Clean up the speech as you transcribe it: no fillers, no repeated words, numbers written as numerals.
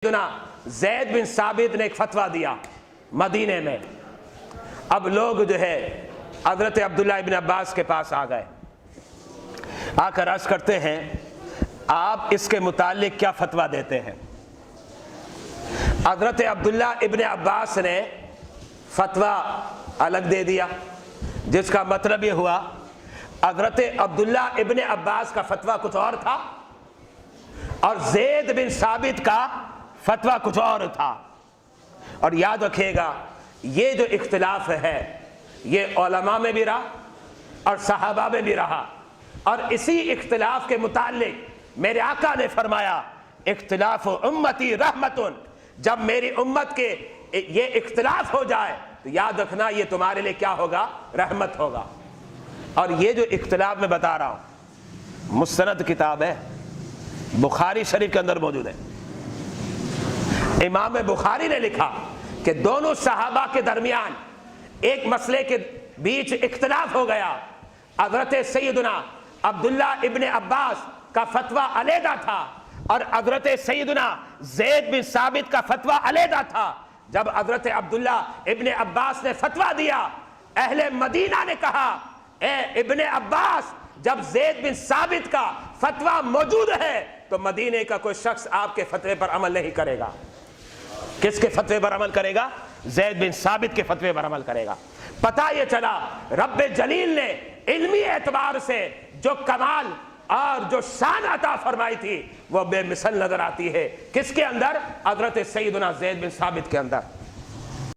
زید بن ثابت نے ایک فتویٰ دیا مدینے میں. اب لوگ جو ہے حضرت عبداللہ ابن عباس کے پاس آ گئے، آ کر عرض کرتے ہیں آپ اس کے متعلق کیا فتویٰ دیتے ہیں؟ حضرت عبداللہ ابن عباس نے فتویٰ الگ دے دیا، جس کا مطلب یہ ہوا حضرت عبداللہ ابن عباس کا فتویٰ کچھ اور تھا اور زید بن ثابت کا فتویٰ کچھ اور تھا. اور یاد رکھیے گا یہ جو اختلاف ہے یہ علماء میں بھی رہا اور صحابہ میں بھی رہا، اور اسی اختلاف کے متعلق میرے آقا نے فرمایا اختلاف امتی رحمتن. جب میری امت کے یہ اختلاف ہو جائے تو یاد رکھنا یہ تمہارے لیے کیا ہوگا؟ رحمت ہوگا. اور یہ جو اختلاف میں بتا رہا ہوں مستند کتاب ہے، بخاری شریف کے اندر موجود ہے. امام بخاری نے لکھا کہ دونوں صحابہ کے درمیان ایک مسئلے کے بیچ اختلاف ہو گیا. حضرت سیدنا عبداللہ ابن عباس کا فتویٰ علیحدہ تھا اور حضرت سیدنا زید بن ثابت کا فتویٰ علیحدہ تھا. جب حضرت عبداللہ ابن عباس نے فتویٰ دیا، اہل مدینہ نے کہا اے ابن عباس، جب زید بن ثابت کا فتویٰ موجود ہے تو مدینے کا کوئی شخص آپ کے فتوے پر عمل نہیں کرے گا. کس کے فتوے پر عمل کرے گا؟ زید بن ثابت کے فتوے پر عمل کرے گا. پتہ یہ چلا رب جلیل نے علمی اعتبار سے جو کمال اور جو شان عطا فرمائی تھی وہ بے مثل نظر آتی ہے. کس کے اندر؟ حضرت سیدنا زید بن ثابت کے اندر.